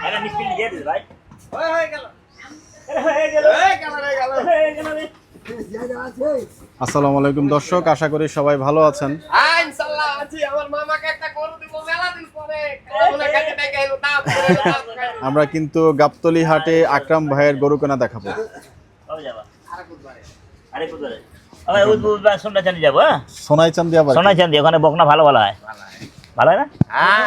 একটা মিষ্টি দিয়ে দিস ভাই। হয়ে গেল রে। আসসালামু আলাইকুম দর্শক, আশা করি সবাই ভালো আছেন। ইনশাআল্লাহ আছি। আমার মামাকে একটা গরু দিব মেলা দিন পরে। কামনা খাইতে দেখে এলো দাম করে দাম। আমরা কিন্তু গাবতলী হাটে আকরাম ভাইয়ের গরু কেনা দেখাবো। কবে যাবা? আরে বুধবারে। ওই বুধবার সোনা চাঁদি যাবো। হ্যাঁ সোনাই চান্দি আবার সোনা চাঁদি ওখানে বকনা ভালো ভালো হয়। ভালো হয় না? হ্যাঁ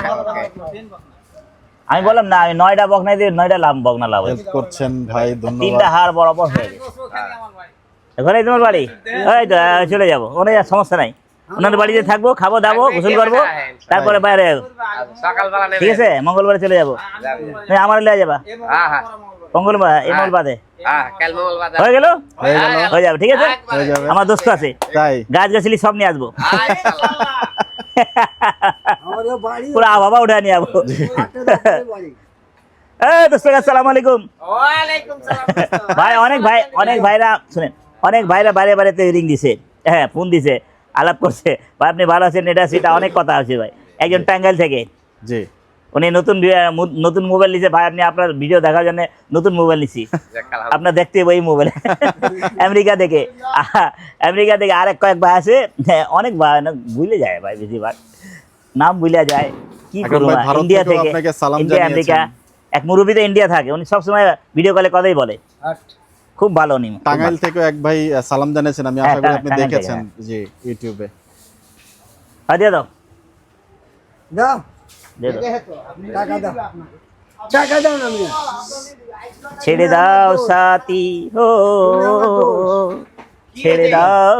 আমি বললাম না, আমি 9টা বকনা দিয়ে 9টা লাভ বকনা লাভ হেল্প করছেন ভাই, 3টা ধন্যবাদ। হাড় বরাবর হয়ে গেছে। ওখানেই তোমার বাড়ি? এই তো চলে যাবো, ওখানে আর সমস্যা নাই। ওনার বাড়িতে থাকবো, খাবো দাবো, গোসল করবো, তারপরে বাইরে যাবো। সকালবেলা নেবে। ঠিক আছে, মঙ্গলবারে চলে যাবো। আমার লিয়ে যাবা হ্যাঁ হ্যাঁ মঙ্গলবার, এই মঙ্গলবারে হ্যাঁ কাল মঙ্গলবার হয়ে গেল, হয়ে গেল, হয়ে যাবে। ঠিক আছে, হয়ে যাবে। আমার দোস্ত আছে, তাই গাছ গাছলি সব নিয়ে আসবো, আমারও বাড়ি পুরো বাবা উঠে নিয়ে আসবো। এই দোস্ত, আসসালামু আলাইকুম ওয়ালাইকুম সালাম। ভাই। অনেক ভাইরা শুনেন, অনেক ভাইরা বাইরে বাইরেতে রিং দিছে, হ্যাঁ ফোন দিছে, আলাপ করছে ভাই আপনি ভালো আছেন, এটা সেটা অনেক কথা আছে ভাই। একজন টাঙ্গাইল থেকে, জি, উনি নতুন মোবাইল নিছে ভাই, আপনি আপনার ভিডিও দেখার জন্য নতুন মোবাইল নিছি, আপনার দেখতে ওই মোবাইল আমেরিকা থেকে আরেক কয়েক ভাই আছে, হ্যাঁ, অনেক ভাই না ভুলে যায় ভাই, বেশিরভাগ নাম ভুলে যায়, কি আকরাম করবো। ভাই ভারত ইন্ডিয়া থেকেও থেকে, আপনাকে সালাম ইন্ডিয়া জানিয়েছেন। আমেরিকা, এক মুরব্বী তো ইন্ডিয়া থাকে, উনি সবসময় ভিডিও কলে কথাই বলে, খুব ভালো উনি। টাঙ্গাইল থেকে এক ভাই সালাম জানিয়েছেন, আমি আশা করি আপনি টাঙ্গাইল থেকে, দেখেছেন জি ইউটিউবে। দিয়ে দাও, দাও দিয়ে দাও, টাকা দাও, টাকা দাও না মিয়া। ছেড়ে দাও সাথী হো, ছেড়ে দাও,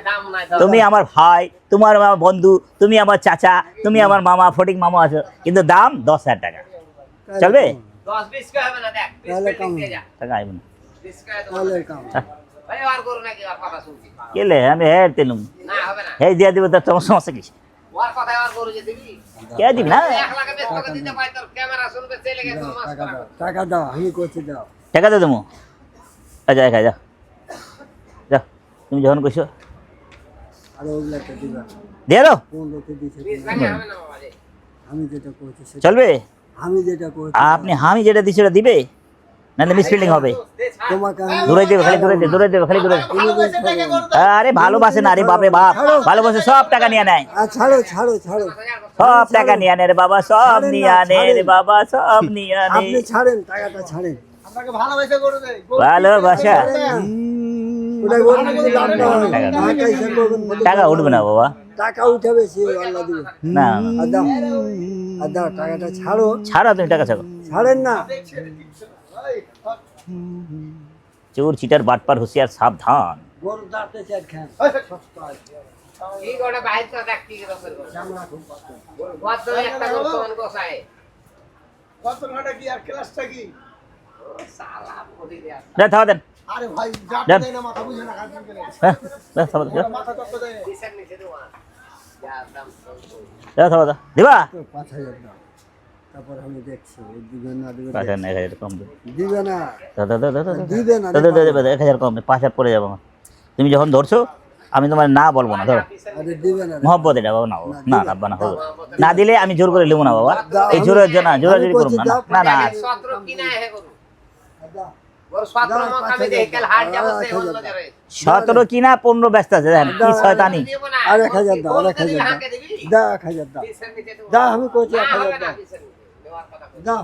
দাম নাই তুমি আমার ভাই, তোমার আমার বন্ধু, তুমি আমার চাচা, তুমি আমার মামা, ফটিক মামা আছো, কিন্তু দাম 10,000 টাকা, চলবে? 10-20 কে হবে না দেখ। তাহলে কম। টাকা আইব না। 20 কে তো তাহলে কাম। ভাই আর করো নাকি আর কথা শুনছি। কেলে আমি হের তেলুম, না হবে না। হেই দিয়া দিব, তার তোমার সমস্যা কি? ওর কথা আর করো যে দিবি। কে দিবি না? 1 লাখ বেশ টাকা দিতে পাই তোর ক্যামেরা শুনবে চলে গেছে মাস টাকা করা। দাও, টাকা দাও, আমি করছি দাও। টাকা দিয়ে দেবো, যা যা যা যা, তুমি যখন কইছো আর ওগুলাকে দিবা, দিয়ে দাও, কোন লোকে দিছে 20 লাখে হবে না বাবা রে। আমি যেটা করছি সেটা, চলবে? আমি যেটা করছি আপনি আমি যেটা দিচ্ছি ওটা দিবে, নাহলে মিসফিল্ডিং হবে। তোমাকে আমি দূরে দেবে, খালি দূরে দেবে, দূরে দেবে, খালি দূরে দেবে। আরে ভালোবাসে না রে বাপরে বাপ, ভালোবাসে, সব টাকা নিয়ে নেয়, আর ছাড়ো ছাড়ো ছাড়ো, সব টাকা নিয়ে আনে রে বাবা, সব নিয়ে আনে রে বাবা, সব নিয়ে আনে। আপনি ছাড়েন, টাকাটা ছাড়েন। ভালোবাসা ওটা গরু যদি দাম না হয়, টাকা হিসাব করবেন বলে টাকা উঠবে না বাবা, টাকা উঠাবে সে আল্লাহ দিবে। না আর দাও, আর দাও, টাকাটা ছাড়ো, ছাড়া, তুমি টাকা ছাড়ো। ছাড়েন না। চোর চিটার বাটপার হুঁশিয়ার সাবধান। গরু দাঁড়তে চার খান, কি করে বাইর তো দেখ কি করে করবে। কত একটা করতে গোসায়। কত ঘন্টা কি আর ক্লাসটা কি? সালা পড়ি দে। যা থাবা দেন, আরে ভাই দেন। যাতে দেয় না মাথা বুঝে না কাজ করে। হ্যাঁ যা থাবা দেন, মাথা তত্ত্ব দেয়। কিসের নিচে দেওয়া। যা দাম যা থাবা দা দিবা। তো 5,000 দাও, তারপর আমি দেখছি এই দিবে না দিবে, 5,000 কম দে, দিবে না, দাও দাও দাও দাও দিবে না, দাও দাও দাও, 1,000 কম দে, 5,000 পড়ে যাবো আমার। তুমি যখন ধরছো আমি তোমার না বলবো না, ধরো আরে দিবে না, মহব্বত, এটা বাবা না বাবা, না আব্বা না হবে না, দিলে আমি জোর করে নেবো না বাবা, এই জোরের জন্য জোরাজোরি করুন না, না না। 17 কিনা হে গরু। দাও। গরু 17 মক আমি দেখে কাল হাট যাব সে অন্য জায়গায়। 17 কিনা 15 ব্যস্ত আছে, দেখেন কি শয়তানি। দেব না। আর 1,000 দাও, আর 1,000 দাও, হাঁকে দিবি। দাও 1,000 দাও, কিসের নিচে দেবো। দাও, আমি কইছি না 1,000 হবে না দাও, কিসের নিচে দেওয়ার কথা কই। দাও,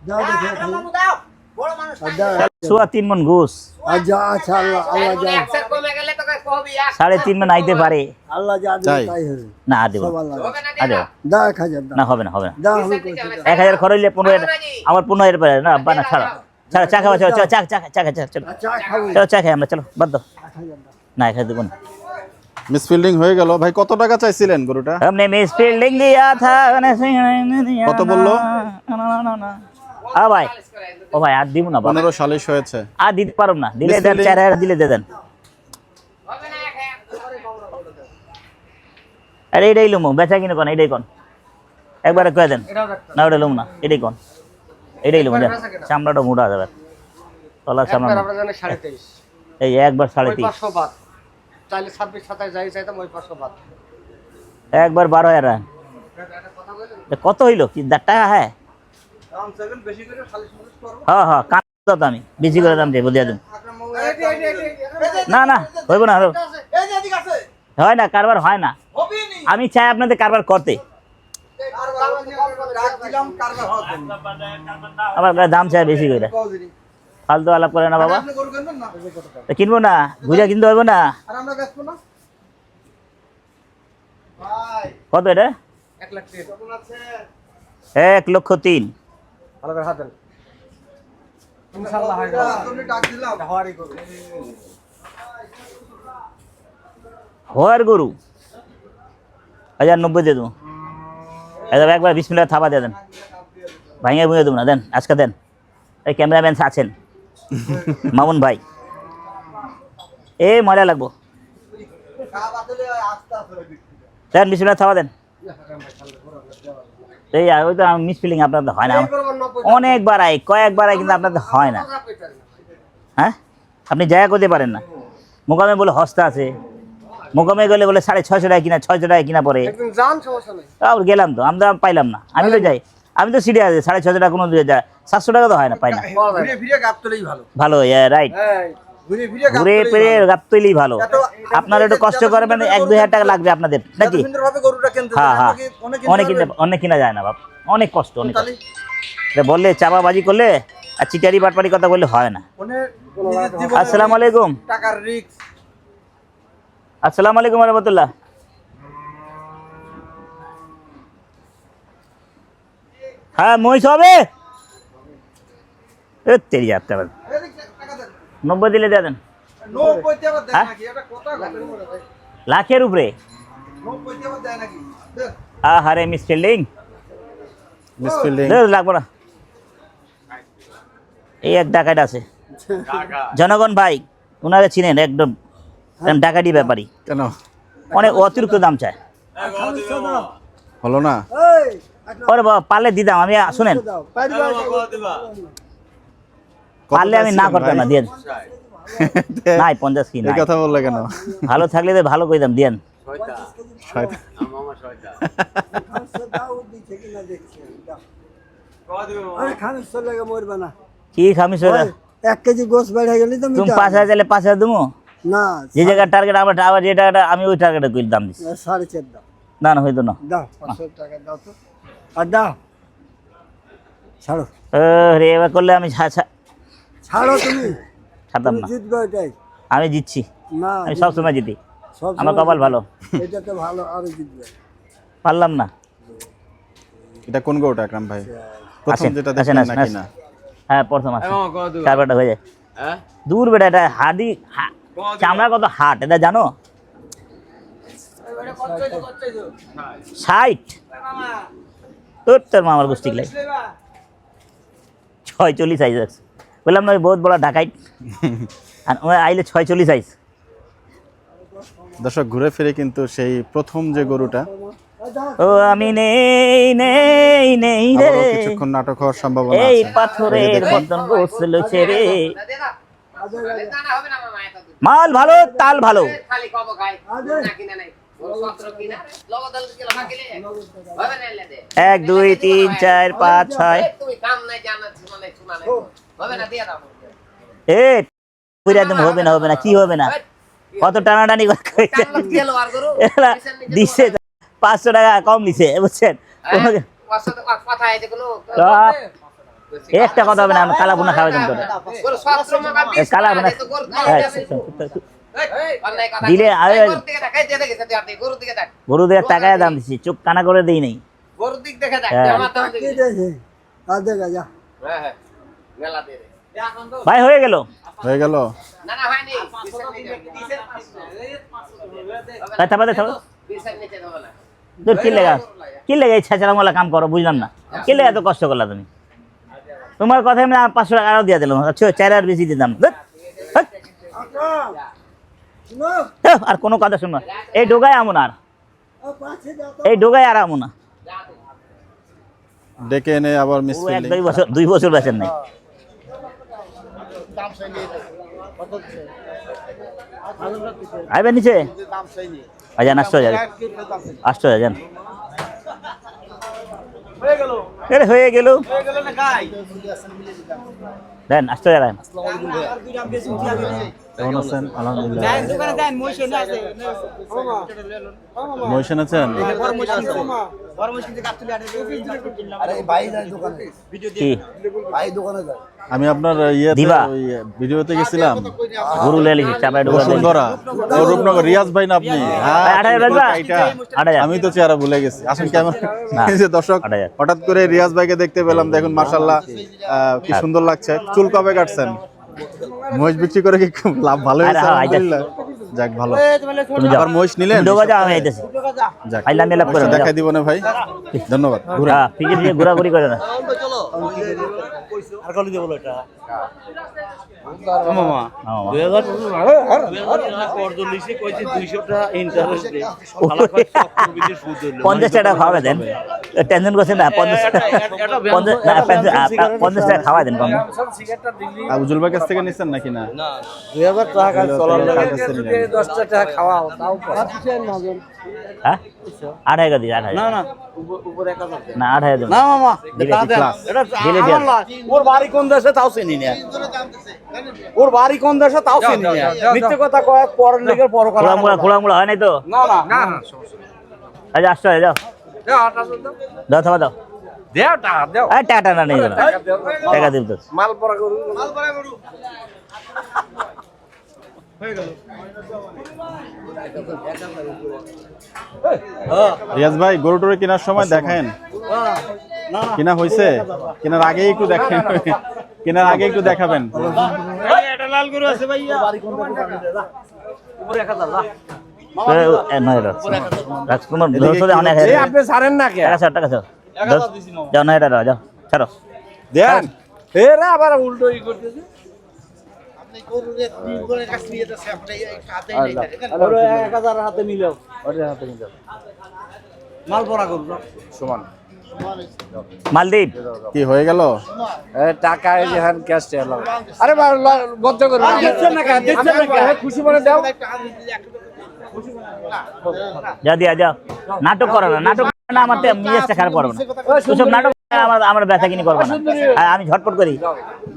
দাও দেখে 1,000 দাও। বড় মানুষ আর দাও, সোয়া 3 মন ঘুষ, আর যা আছে আল্লাহ, আল্লাহ যা, 100 কমে গেলে তোকে কবি 3.5 মন আইতে পারে, আল্লাহ যা দিবে তাই। তাই হবে, না দেবো সব আল্লাহ। হবে না আরে দেবা। দাও 1,000 দাও, না, হবে না হবে না, দাও, আমি কইছি দাও। 1,000 খরচ হইলে 15,000, আমার 15,000 পারে না আব্বা, না ছাড়ো ছাড়ো, চা খাওয়া, চলো চলো, চা চা চা চা চলো আর চা খাবো, চলো, চা খাই আমরা, চলো বাদ দাও, 1,000 দাও। না 1,000 দেবো না। মিসফিল্ডিং হয়ে গেল ভাই। কত টাকা চাইছিলেন গরুটা? हमने मिस फील्डिंग दिया था, কত বললো? हाँ भाई, ও ভাই আর দিব না বাবা, 15 40 হয়েছে। আর দিতে পারো না, দিলে দেন, Misleading। 4,000 দিলে দিয়ে দেন। হবে না এক আরে এটাই লুমো, বেচা কিনে কোন এটাই কোন, একবারে কয়ে দেন, না ওটা লুম না, এটাই কোন, এটাই লুমো, দেন চামড়াটা মোটা যাবে, তলার চামড়া আপনার জন্য 23.5 এই একবার 3.5, 500 বাদ চাইলে 26 27 যাই চাইতাম ওই 500 বাদ একবার 12,000 কত হইলো কি 10 টাকা? হ্যাঁ হ্যাঁ হ্যাঁ কান তো আমি বেশি করে দাম দিয়ে বুঝিয়ে দিন না না হইব না হয় না কারবার হয় না আমি চাই আপনাদের কারবার করতে আবার দাম চাই বেশি করে ফালতু আলাপ করে না বাবা তা কিনবো না বুঝা কিনতে হইব না কত এটা 1,03,000 ভালো করে হাত দেন ইনশাআল্লাহ হয় হাওয়ারি করুন হোয়ার গরু 1,090 দিয়ে দেবো একবার 20 মিনিট থাবা দিয়ে দেন ভাইয়া বুঝে দেবো না দেন আজকে দেন এই ক্যামেরাম্যান আছেন মামুন ভাই মজা লাগবো দেন 20 মিনিট থাবা দেন এই ওই তো মিস ফিলিং আপনাদের হয় না অনেকবার আই কয়েকবার আই কিন্তু আপনাদের হয় না হ্যাঁ আপনি জায়গা করতে পারেন না মোকামে বলে হস্তা আছে মোকামে গেলে বলে 650 টাকা কিনা 600 টাকা কিনা পরে তাও গেলাম তো আমরা পাইলাম না আমি তো যাই আমি তো সিরিয়াস আছে 650 টাকা কোনো 700 টাকা তো হয় না পাই না ভালো রাইট ঘুরে ফিরে গাবতলি ভালো আপনারা একটু কষ্ট করবেন 1-2 হাজার টাকা লাগবে আপনাদের নাকি হ্যাঁ হ্যাঁ অনেক কিনা যায় না বাপ অনেক কষ্ট অনেক এটা বললে চাপাবাজি করলে আর চিটারি বাটপারি কথা বললে হয় না আসসালামু আলাইকুম আসসালামু আলাইকুম রহমতুল্লাহ হ্যাঁ মহিষ হবে তেরি যাতে 90 দিলে দিয়ে দেন লাখের উপরে আরে মিস ফিল্ডিং লাগবো না এই এক ডাকাত আছে জনগণ ভাই ওনারা চিনেন একদম ডাকাতি ব্যাপারী কেন অনেক অতিরিক্ত দাম চায় হলো না ওরে বাবা পারলে দিদাম আমি শুনেন পারলে আমি না করতাম না দিয়ে নাই 50 কি নাই কথা বললে কেন ভালো থাকলে তো ভালো কইতাম দেন কি খামিস 1 কেজি গোস বেড়ে গেলি তো তুমি 5,000 চাইলে 5,000 দেবো না যে জায়গা টার্গেট আমার আবার যে টাকাটা আমি ওই টার্গেটে কইল দাম দিছি 4.5 দাও না না হইতো না দাও 500 টাকা দাও তো আর দাও ছাড়ো রে এবার করলে আমি ছাড়ো তুমি ছাড়তাম না জিতবে এটাই আমি জিতছি না আমি সব সময় জিতি সব আমার কপাল ভালো এটা তো ভালো আরো জিতবে পারলাম না এটা কোন গরুটা আকরাম ভাই প্রথম আসেন, যেটা আসেন, দেখলেন আসেন, নাকি আসেন। না হ্যাঁ প্রথম আছে কারবারটা হয়ে যায় দূর বেটা এটা হাডি চামড়া কত হাট এটা জানো 60 তোর মামার গোষ্ঠী লাই 46 সাইজ আছে বললাম না বহুত বড় ডাকাইট আর ও আইলে 46 সাইজ দর্শক ঘুরে ফিরে কিন্তু সেই প্রথম যে গরুটা ও আমি নেই নেই নেই রে আবারও কিছুক্ষণ নাটক হওয়ার সম্ভাবনা এই আছে পাথরের মতন গোসল ছেড়ে দানা হবে না মামা এত দূর মাল ভালো তাল ভালো খালি কব গায় না কিনা নাই ওর সত্র কিনা লগদল কি লাগা গেলে হবে না লে দে 1 2 3 4 5 6 তুমি কাম নাই জানা শুনা নাই হবে না দিয়া দাও এ পুরা একদম হবে না কি হবে না কত টানাটানি করে কইছে টান গেল আর গরু দিছে 500 টাকা কম দিছে বুঝছেন কথা আছে কোনো একটা কথা হবে না আমি কালা বুনা খাওয়াই দেন তোরে গরু সত্র মাগা কালা বুনা তো গরু দিলে আরে গরু দিকে দেখাই দিয়ে দেখে তুই গরু দিকে দেখ গরুদের টাকায় দাম দিছি চোখ কানা করে দেই নাই গরু দিক দেখে দেখ হ্যাঁ। আমার দাম কি দিবি দেখে আর দেখা যা হ্যাঁ মেলা দে ভাই হয়ে গেল হয়ে গেল না না হয়নি ভাই তারপরে থাকো বিশের নিচে দেব না তোর কি লেগা এই ছেঁচড়ামলা কাম করো বুঝলাম না কি লেগা এত কষ্ট করলা তুমি তোমার কথা আমি 500 টাকা আরো দিয়ে দিলাম আচ্ছা 4 আর বেশি দিতাম ধ্যাৎ, ধ্যাৎ। শুনো আর কোনো কথা শুনবো না। এই ডোগায় আমন আর পাঁচে দাও তো এই ডোগায় আর আমন না ডেকে এনে আবার ও মিসফিল্ডিং 2 বছর বেচেন নাই আইবেন নিচে আজান 8,000 8,000 আরে হয়ে গেল দেন আসতে যাবেন কেমন আছেন? আলহামদুলিল্লাহ। মহিষ এনেছেন? কি আমি আপনার ইয়েতে দিবা? ওই ভিডিওতে গেছিলাম গরু লেলি চাপায় ঢোকা বসুন্ধরা ও রূপনগর। রিয়াজ ভাই না আপনি? হ্যাঁ, 8,000 বেচবা? এইটা। 8,000 আমি তো চেহারা ভুলে গেছি। আসেন কেমন না, এই যে দর্শক 8,000 হঠাৎ করে রিয়াজ ভাইকে দেখতে পেলাম। দেখুন মাশাআল্লাহ কি সুন্দর লাগছে। চুল কবে কাটছেন? মহিষ বিক্রি করে কি খুব লাভ ভালো হয়েছে? হ্যাঁ, আলহামদুলিল্লাহ। যাক ভালো। তুমি যাও আবার মহিষ নিলেন? ঢোকা যাও আমি আইতেছি যাক আইলাম মেলা করে মহিষটা দেখাই দিব না ভাই? ধন্যবাদ। ঘুরে হ্যাঁ ফিকে দিয়ে ঘোরাঘুরি করে না মামা হ্যাঁ, 50 টাকা খাওয়াবে দেন টেনশন করছেন না 50 টাকা খাওয়া দেন কম আবুজুল ভাই কাছ থেকে নিছেন নাকি না? 2000 টাকা চলার লাগে কাছ থেকে যদি নিলেন। 10 টাকা খাওয়াও তাও হ্যাঁ 8,000 দিই 8,000 না না উপরে 1000 না 8,000 দেন না মামা দিলে তা কি দেন। ক্লাস? এটা দিলে আমার দেন। না, ওর বাড়ি কোন দেশে তাও চিনি না ওর বাড়ি কোন দেশে তাও চিনি না মিথ্যে কথা কয় পরের লেগের পরকাল খোলামুলা হয় নাই তো না না না আচ্ছা আসতে হয়, যাও দাও থাবা দাও দেও টাকা দেও আর টাকাটা না নেই টাকা দিব তো মাল পরা গরু রিয়াজ ভাই গরু টরু কেনার সময় দেখেন কিনা হয়েছে? কেনার আগে একটু দেখেন, কেনার আগে একটু দেখাবেন। এটা লাল গরু আছে ভাইয়া উপরে 1000 যা রাজকুমার দোষে অনেক এই আপনি ছাড়েন না কে টাকা স্যার যাও না এটা যাও ছাড়ো দেন এ রে আবার উল্টো ই করতেছে আরে 1000 হাতে মিলাও ওরে হাতে মিলাও মাল পরা গরু সমান মালদ্বীপ কি হয়ে গেল? এ টাকা এই যে হ্যান ক্যাশ চালাও আরে বদ্ধ করো দিচ্ছেন না কেন? দিচ্ছেন না কেন? খুশি মনে দাও যা দিয়া যাও নাটক করো না নাটক করো না আমার মিজাজটা খারাপ করো না ওসব নাটক আমার ব্যথা কিনি করবো না আর আমি ঝটপট করি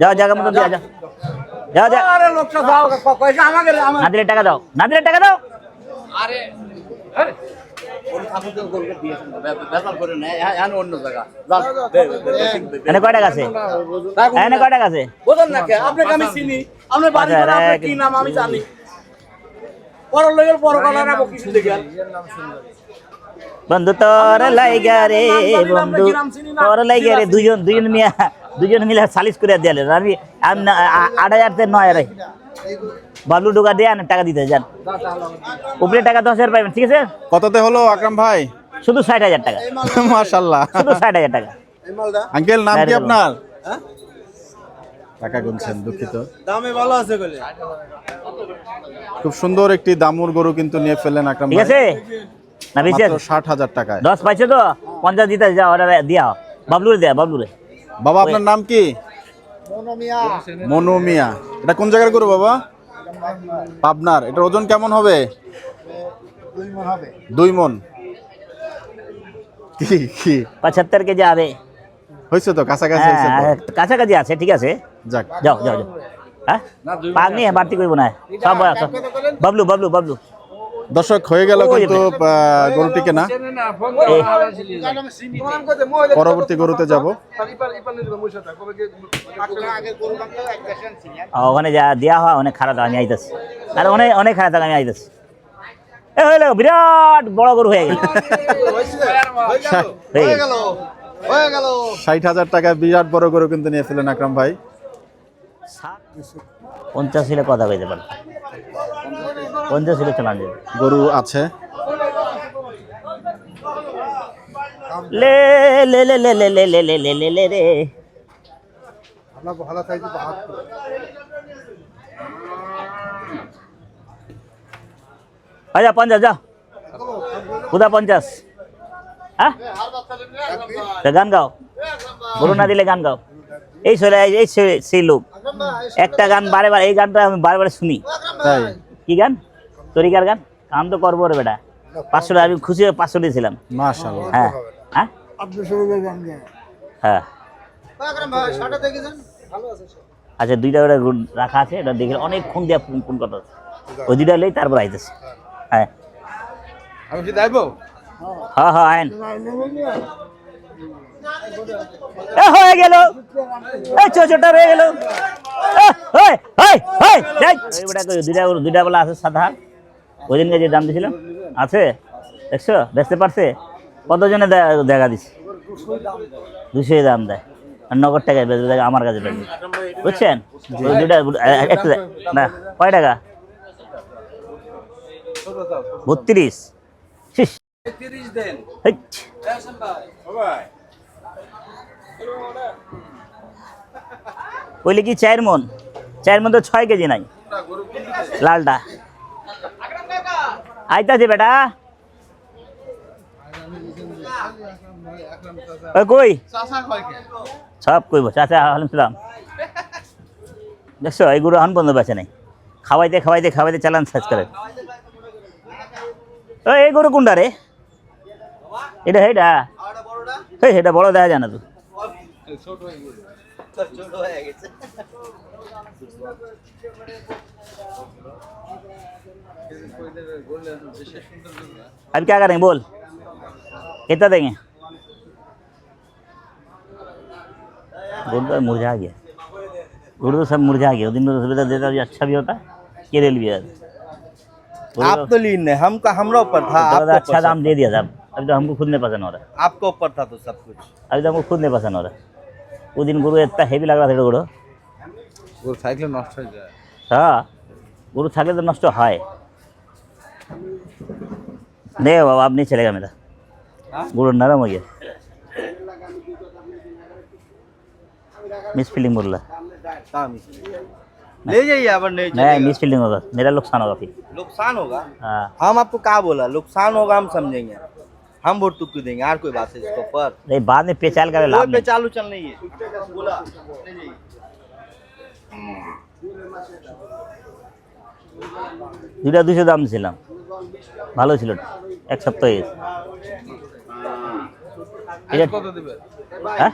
যাও জায়গা মতো দিয়া যাও যাও যাও আরে লোকটা দাও পয়সা আমাকে না দিলে টাকা দাও না দিলে টাকা দাও আরে আরে ওর কাপড় গরুকে দিয়েছেন বেচাল করে না এখানে অন্য জায়গা এনে কয় টাকা আছে এনে কয় টাকা আছে বুঝুন না কে আপনাকে আমি চিনি আপনার বাড়ি আচ্ছা, করে আপনার রে, কি নাম আমি জানি পরের লোকের পরকাল আর আমি কিছু দেখি বন্ধু তোর লাইগা রে বন্ধু তোর লাইগা রে দুজন মিলে সালিশ করে দিলে আমি 8,000 তে 9,000 বাবলু ঢোকা দিয়ে আনেন টাকা দিতে যান উপরে টাকা 10,000 পাবেন ঠিক আছে কততে হলো আকরাম ভাই? শুধু 60,000 টাকা মাশাআল্লাহ। শুধু 60,000 টাকা আঙ্কেল নাম কি হ্যাঁ, আপনার? টাকা গুনছেন, দুঃখিত। দামে ভালো আছে কইলে খুব সুন্দর একটি দামুর গরু কিন্তু নিয়ে ফেললেন আকরাম ঠিক ভাই। আছে না বেশি মাত্র আছে 60,000 টাকায়। 10 পাইছে তো 50 দিতে যাও অর্ডার দিয়া বাবলুরে দেয়া বাবলুরে বাবা আপনার নাম কি? মনু মিয়া। এটা কোন জায়গার গরু বাবা? পাবনার। এটার ওজন কেমন হবে? 2 মণ। কি কি 75 কেজি হবে হয়েছে তো কাছাকাছি হয়েছে তো? হ্যাঁ কাছাকাছি আছে ঠিক আছে যাক যাও যাও যাও হ্যাঁ পাক নিয়ে বাড়তি করবো না সব বাবলু বাবলু বাবলু দর্শক হয়ে গেল কিন্তু গরুটিকে না পরবর্তী গরুতে যাব। ওখানে যা দেওয়া হয় অনেক খারাপ আমি আইতেছি আর অনেক অনেক খারাপ আমি আইতেছি এ হইলো বিরাট বড় গরু হয়ে গেল হয়ে গেল 60,000 টাকায় বিরাট বড় গরু কিন্তু নিয়ে ফেলেন আকরাম ভাই। 50 ছিল কথা কইতে পারে 50 ছিল চালান যাবে গরু আছে লে লে লে লে লে লে লে লে লে লে লে রে ভালো চাইছি হাত আচ্ছা 50 যা কোথা 50 হ্যাঁ গান গাও গরু না দিলে গান গাও এই চলে এই সেই লোক একটা গান বারে বারে এই গানটা আমি বারে বারে শুনি তাই কি গান তরিকার গান কাম তো করবো রে বেটা 500 আমি খুশি হয়ে 500 দিয়েছিলাম মাশাআল্লাহ। হ্যাঁ হ্যাঁ আপনি শুরু করবেন যে হ্যাঁ আচ্ছা দুইটা ওটা রাখা আছে, এটা দেখে অনেকক্ষণ দিয়ে ফোন করতে আছে। ওই দুইটা লই তারপর আইতেছে। হ্যাঁ আমি কি যাইবো? হ্যাঁ হ্যাঁ আইন হ্যাঁ হয়ে গেল, এই ছোটটা রয়ে গেল। দুইটা বলা আছে সাদা, ওই দিনকে যে দাম দিয়েছিলাম আছে, দেখছো বেচতে পারছে। কতজনে দেখা দিচ্ছে 200 দাম দেয়, আর নগদ টাকায় বেচবে, দেখা আমার কাছে বেচবে, বুঝছেন? ওই দুইটা একটু না কয় টাকা? 32। শিস কইলে কি 4 মন? 4 মন তো 6 কেজি নাই লালটা। আইতাছে বেটা, কই সব কইব চাচা আলহামদুলিল্লাহ। দেখছো এইগুলো এখন বন্ধ বেছে নাই, খাওয়াইতে খাওয়াইতে খাওয়াইতে চালান সার্চ করে। এই গরু কোনটা রে? এটা হেটা হেটা বড় দেখা যায় না তো। अब क्या करेंगे बोल, कितना देंगे? गुड़ तो मुरझा गया, गुड़ तो सब मुरझा गया। दिन में सुविधा देता भी अच्छा भी होता, केरल भी है। आप तो लीन है, हम का हमरा ऊपर था, आपको अच्छा दाम दे दिया साहब। अभी तो हमको खुद नहीं पसंद हो रहा, आपको ऊपर था तो सब कुछ। अभी तो हमको खुद नहीं पसंद हो रहा। वो दिन गुरु इतना हेवी लग रहा था गुरु, ওর সাইকেল নষ্ট হয়ে যায়। हाँ गुरु थाकले तो नष्ट है। नहीं बाबा अब नहीं चलेगा मेरा, गुरु नरम हो गया। मिस फीलिंग बोल रहा, ले जाइए अब नहीं नहीं मिस फीलिंग होगा, मेरा नुकसान होगा फिर। नुकसान होगा? हाँ हम आपको क्या बोला, नुकसान होगा हम समझेंगे, हम वोट तुक्की देंगे, और कोई बात है इसके ऊपर? नहीं बाद में पेचाल करे लाभ कोई पे नहीं। चालू चल नहीं है, बोला ले जाइए। দুইটা 200 দাম ছিলাম, ভালো ছিল, এক সপ্তাহ হয়েছে। এটা কত দিবেন? হ্যাঁ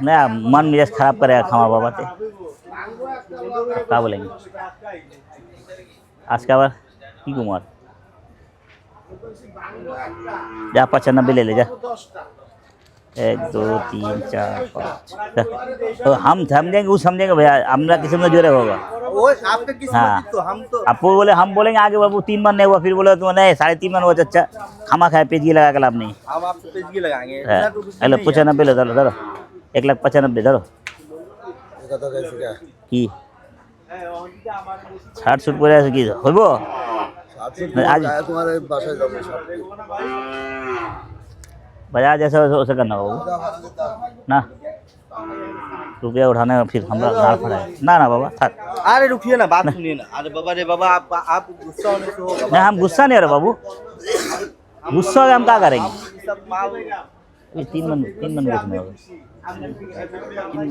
না मन मिजाज खराब करेगा खामा बाबा ते, क्या बोलेंगे आज का बार की कुमार जा 95 ले ले जा। 1 2 3 4 5 तो हम समझेंगे, वो समझेंगे भैया हमरा किस्म में जोरे होगा। वो आपका किस्मत हाँ। तो हम तो आपको बोले हम बोलेंगे आगे बाबू 3 मन नहीं हुआ, फिर बोले तुम नहीं 3.5 मन हुआ, चाचा खामा खाए पेजी लगा के लाभ नहीं हम आपसे पेशगी लगाएंगे। है। इतना तो कुछ हेलो नहीं है। 95 लो धरो धरो, 1,95,000 धरो কি 60 শুট পরে আছে কি হইব आज तुम्हारे बासाয় যাবো बाजार जैसा वैसे करना होगा ना, रुपया उठाने में फिर हमरा गाड़ पड़ा ना ना बाबा थक। अरे रुकिए ना, बात सुनिए ना। अरे बाबा रे बाबा, आप गुस्सा होने से होगा। नहीं हम गुस्सा नहीं हो रहा बाबू, गुस्सा हो गया हम क्या करेंगे? सब माल ये 3 मन बेचने होगा। इन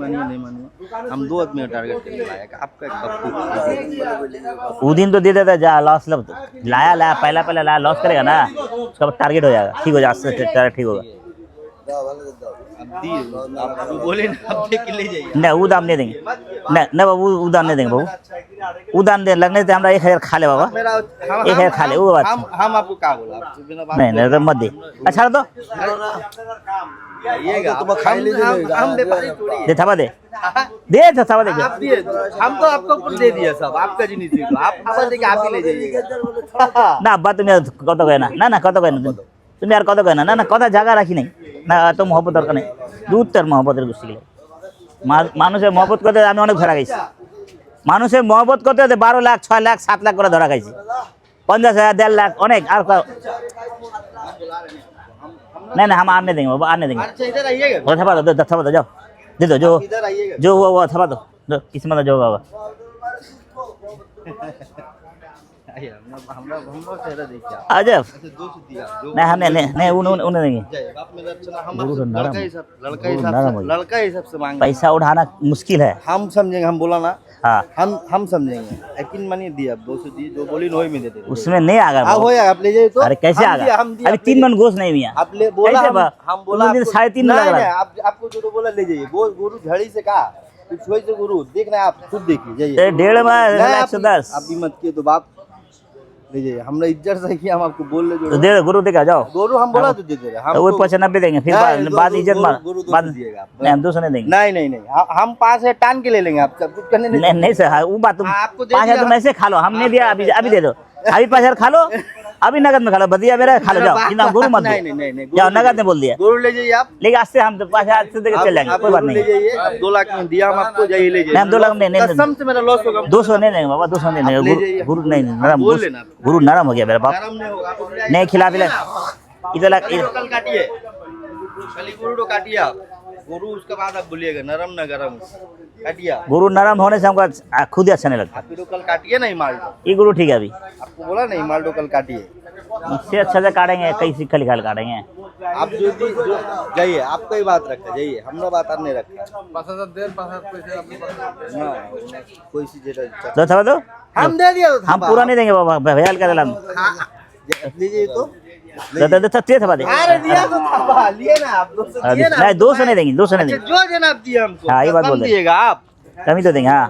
मानिए नहीं मानिए, हम 2 आदमी का टारगेट करने लायक आपका एक कप। वो दिन तो दे देता जा लॉस, लब लाया लाया पहला पहला लाया लॉस करेगा ना, उसका टारगेट हो जाएगा, ठीक हो जाएगा, ठीक होगा। अब दिए आप बोले ना, आप देख के ले जाइए। नहीं वो दाम नहीं देंगे, नहीं बाबू वो दाम नहीं देंगे बाबू, वो दाम दे लगने से हमरा 1000 खा ले बाबा, मेरा 1000 खा ले वो बात। हम आपको क्या बोला, आप बिना बात नहीं नहीं तो मत दे, अच्छा तो आइएगा। हम व्यापारी थोड़ी दे थपा दे दे थपा दे आप दिए, हम तो आपको ऊपर दे दिया सब, आपका जिनिस है, आप खबर देके आप ही ले जाइएगा। না আব্বা তুমি আর কত কয় না, না না কত কয় না তুমি আর কত কয় না, না না কথা জায়গা রাখি নাই না, এত মহব্বত দরকার নেই, দূর তার মহব্বতের গোষ্ঠী গেলে মানুষের মহব্বত করতে আমি অনেক ধরা খাইছি, মানুষের মহব্বত করতে 12 লাখ 6 লাখ 7 লাখ করে ধরা খাইছি, 50,000 1.5 লাখ অনেক। আর नहीं नहीं हम आने देंगे बाबा, आने देंगे। अच्छा इधर आइएगा, वो थपा दो थपा दो, जाओ दे दो जो इधर आइएगा। जो हुआ वो थपा दो, जो किस्मत जो होगा। अजब नहीं हमने नहीं उन्हें देंगे लड़का ही सबसे मांगे पैसा उठाना मुश्किल है। हम समझेंगे, हम बोला ना, हाँ हम समझेंगे। यकीन मानिए दिया 200 दी, जो बोली वही में दे दे। उसमें नहीं आगा आप हो या आप ले जाइए तो। अरे कैसे हम आगा दिया, हम दिया, अभी 3 मन गोश्त नहीं मियाँ आप ले बोला, कैसे बा? हम बोला उस दिन आपको- 3.5 लग नहीं, रहा नहीं, है। आपको जो बोला ले जाइए, वो गुरु झड़ी से कहा कुछ वही से गुरु देख रहे हैं, आप खुद देखिए जाइए। 1.5 में नहीं, आप 110 आप भी मत किए तो बाप ले जाइए। हमने इज्जत से किया, हम आपको बोल रहे तो जो दे गुरु देखा जाओ गुरु हम बोला तो दे दे रहे हम तो वो तो- 95 देंगे फिर नहीं, बाद इज्जत मार गुरु 200 बाद दीजिएगा आप। नहीं हम 200 नहीं देंगे नहीं नहीं नहीं, हम 5 है टान के ले लेंगे, आप सब कुछ करने नहीं नहीं सर हाँ, वो बात तुम हाँ, आपको दे 5,000 दिया। तुम ऐसे खा लो, हमने दिया अभी अभी दे दो, अभी 5,000 खा लो, अभी नगद में खा लो, बदिया मेरा खा लो जाओ, कि ना गुरु मत नहीं दो नहीं नहीं, जाओ, नगद में बोल दिया गुरु ले जाइए आप। लेकिन आज से हम 5,000 से देकर चल जाएंगे, आप कोई बात गुरु नहीं ले है। जाइए, आप 2 लाख में दिया हम आपको, जाइए ले नहीं जाइए। हम 2 लाख में नहीं कसम से मेरा लॉस होगा। 200 नहीं देंगे बाबा, 200 नहीं आप ले देंगे जाइए। गुरु नहीं नरम बोल लेना। गुरु नरम हो गया मेरा बाप, गरम नहीं होगा, आप ले नहीं खिला पिला इधर लग कल कल काटिए, कल गुरु तो काटिए आप, गुरु उसके बाद आप बोलिएगा नरम ना गरम काटिए आप। गुरु नरम होने से हमको खुद ही अच्छा नहीं लगता। आप तो कल काटिए नहीं माल्डो, ये गुरु ठीक है अभी, आपको बोला नहीं माल्डो कल काटिए। इससे अच्छा से काटेंगे, कई सिक्का निकाल काटेंगे। आप जो भी जो जाइए, आपका ही बात रखा जाइए, हमरा बात आप नहीं रखा 5,000 देन 5,000 पैसे अपने पास। ना, कोई सी जेटा दो थवा दो, हम दे दिया तो हम पूरा नहीं देंगे बाबा, भैया का दिला लीजिए तो। दे थवा दे, अरे दिया तो था, लिए ना आप 200 दिए ना। नहीं 200 नहीं देंगे, 200 नहीं अच्छा, देंगे, जो देना आप दिए हमको, हाँ, ये बात कम बोल रहे। दिएगा आप। कमी तो देंगे हाँ,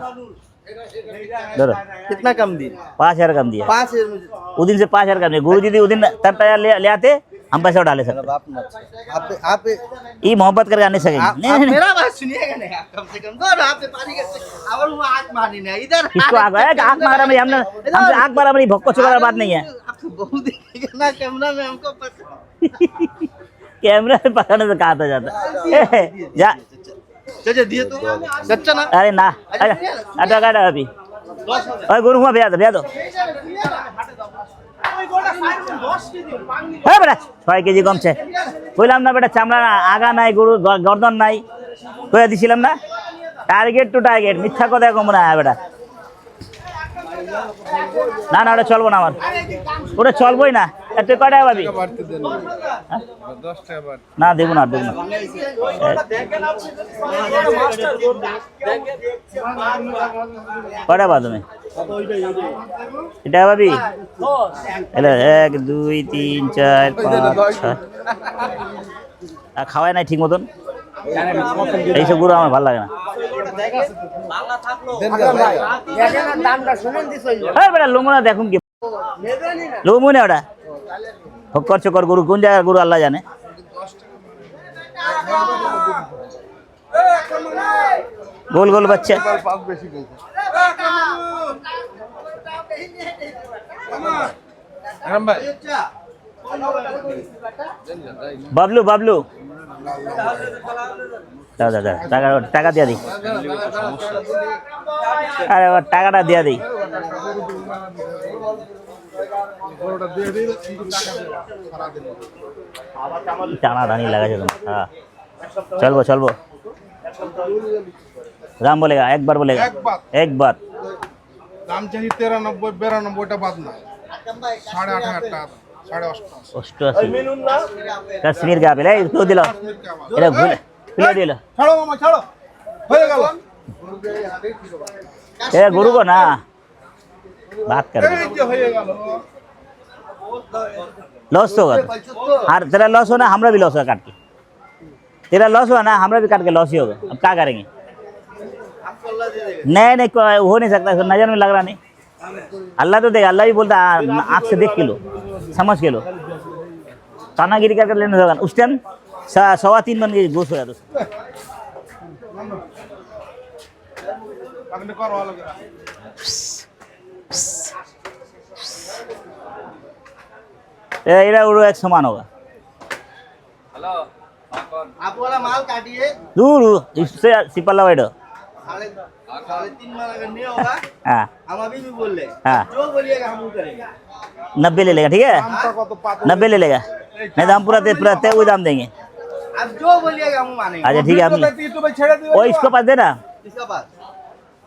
दो कितना कम दिए? 5,000 कम दिया, 5,000 में उस दिन से 5,000 कम दिया, गुरु जी उस दिन तब तैयार ले आते हम पैसा उठा ले सकते, आप मत आप ये मोहब्बत करके आने सकेंगे आप नहीं नहीं मेरा बात सुनिएगा नहीं, आप कम से कम दो ना, आप पानी के और वो आग मारनी नहीं इधर। किसको आग आग मारा मेरी, हमने हमसे आग मारा मेरी, भक्को चुका बात नहीं है। आपको बहुत दिखेगा ना कैमरा में, हमको पता। कैमरा में पकड़ने से कहा था जाता ए, जा चाचा दिए तो सच्चा ना। अरे ना अटक अभी ओए गुरु हुआ भेजा दो হ্যাঁ বেটা 6 কেজি কমছে বললাম না বেটা চামড়া আগা নাই গরু গর্দন নাই কয়ে দিছিলাম না টার্গেট টু টার্গেট মিথ্যা কথা কম না বেটা না না ওটা চলবো না আমার ওটা চলবোই না তুই কয় টাকা পাবি না দেবো না দেবো না কয়টা পাবো তুমি এটা পাবি এলে 1 2 3 4 5 6 খাওয়াই নাই ঠিক মতন এইসব গুরু আমার ভালো লাগে না বেটা লোমনা দেখুন কি লোমনে ওটা হকর চকর গুরু কোন জায়গার গুরু আল্লাহ জানে গোল গোল বাচ্চা বাবলু বাবলু দাদা দাদা টাকা টাকা দিয়ে দিই আরে টাকাটা দিয়ে দিই টানা টানি লাগাছে তোমার হ্যাঁ चलबो चलबो राम बोलेगा एक बार बोलेगा एक बार दाम चाहिए 93 92 बात ना 8.5 टाका 88 कश्मीर का पेले तो दिलो এটা ভুলে ফেলে দিল ছাড়ো মামা ছাড়ো হয়ে গেল ए गुरु को ना बात कर এই যে হয়ে গেল लॉस होगा और तेरा लॉस होना हमरा भी लॉस होगा काट के तेरा लॉस हुआ ना हमरा भी काट के लॉस ही होगा अब क्या करेंगे नहीं नहीं हो नहीं सकता नजर में लग रहा नहीं अल्लाह तो देगा अल्लाह भी बोलता आँख से देख के लो समझ के लो तानागिरी करके लेने होगा उस टाइम 3.25 मन की गोश्त हो जाता আপনি কর ভালো করে एरा उड़ो एक समान होगा आप वाला माल काटिए, दूर इससे सिपल्ला वाइड 3.5 माल अगर नहीं होगा हाँ हम अभी भी बोल रहे हैं, हाँ जो बोलिएगा हम वो करेंगे। 90 ले लेगा ठीक है কত পাত 90 ले लेगा नहीं तो हम पूरा वही दाम देंगे आप जो बोलिएगा हम मानेंगे। अच्छा ठीक है आप ইউটিউবে ছেড়ে দিও वो इसको पास दे ना किसका बात?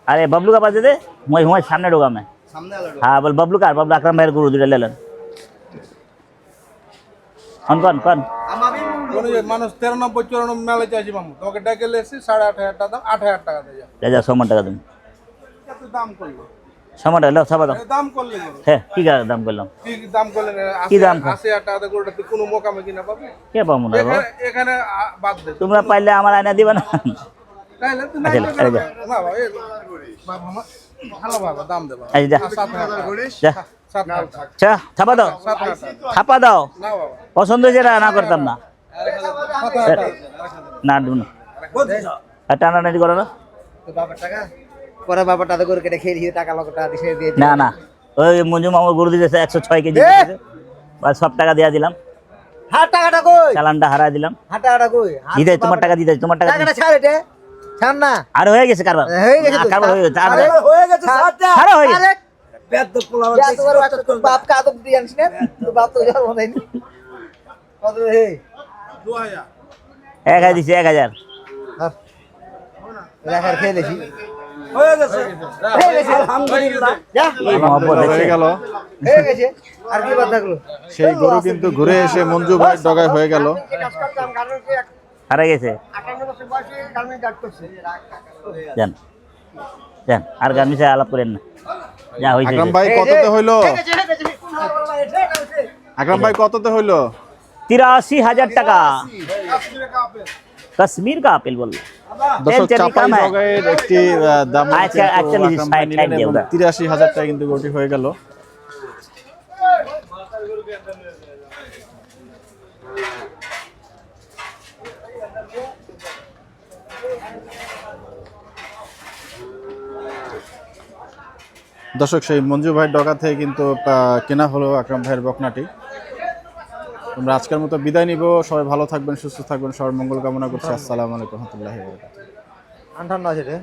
अरे बबलू का पास दे दे मैं सामने डोगा मैं হ্যাঁ বল বাবলু কার বাবলু আকরাম ভাইয়ের গরু দুটা লেলেন কন মানুষ 93-94 মেলা চাইছি মামু তোমাকে ডেকে লেছি 8,500 টাকা দাম 8,000 টাকা দিয়ে যাও যা 100 টাকা দিন কত দাম করলো 100 টাকা লো সবা দাম দাম করলে হ্যাঁ কি দাম করলাম কি দাম করলেন কি দাম? 80,000 টাকা দিয়ে গরুটা কোনো মোকামে কিনা পাবে কে পাবো না বাবা? এখানে বাদ দে তোমরা পাইলে আমার আয়না দিবা না তাইলে তো আচ্ছা, না আচ্ছা, না বাবা এই বাবা আমার ভালো বাবা দাম দেবা আচ্ছা যা 7,000 যা 7,000 চা ছাপা দাও 7,000 ছাপা দাও না বাবা পছন্দ হয়েছে না করতাম না 7,000 না দেব না আর টানাটানি করো না পরে বাবা টাকা করে কেটে খেয়ে দিয়ে টাকা লক্ষ টাকা দিয়ে দিয়ে না না ওই মঞ্জু মামার গরু দিতেছে 106 কেজি দিতেছে বাস সব টাকা দিয়া দিলাম হাত টাকাটা কই চালানটা হারাই দিলাম হাত টাকাটা কই দিতে তোমার টাকা দিতে তোমার টাকা টাকাটা ছাড় এটা ছাড় না আর হয়ে গেছে কারবার হয়ে গেছে তো, কারবার হয়ে গেছে আর আরে হয়ে গেছে ছাড়টা ছাড়া হয়ে গেছে। আরে বেদ পোলা যা তোমার বাপ কা আদব দিয়ে আনছ না তোর বাপ তো জন্ম দেয়নি কত হে 2000 1000 দিছে 1000 রাখার খেয়ে দেখি হয়ে গেছে আলহামদুলিল্লাহ যা এই মহব্বত হয়ে হয়েছে গেল হয়ে গেছে আর কি বাদ থাকলো সেই গরু কিন্তু ঘুরে এসে মঞ্জু ভাইয়ের ডগায় হয়ে গেল কাজ করতাম গার্মেন্টসে হারা গেছে 58 বছর বয়সে গার্মেন্টস কাজ করছে যান যান আর গার্মেন্টসে আলাপ করেন না যা হয়েছে আকরাম ভাই কততে হইলো ঠিক আছে কোন হাল বলা এটা আছে আকরাম ভাই কততে হইলো 83,000 টাকা কাশ্মীর কা আপেল বললো দর্শক তেল চাপাই কম হ্যায়। জগাইয়ের একটি দাম আচ্ছা, আচ্ছা, কিন্তু নিচে আকরাম ভাই side নিলেন দিয়ে এবং ওটা। 83,000 টাকা কিন্তু গরুটি হয়ে গেল দর্শক সেই মঞ্জু ভাইয়ের ডগা থেকে কিন্তু কেনা হলো আকরাম ভাইয়ের বকনাটি আমরা আজকের মতো বিদায় নিব সবাই ভালো থাকবেন সুস্থ থাকবেন সবার মঙ্গল কামনা করছি আসসালামু আলাইকুম রহমতুল্লাহি ওয়া বারাকাতুহু 58 আছে রে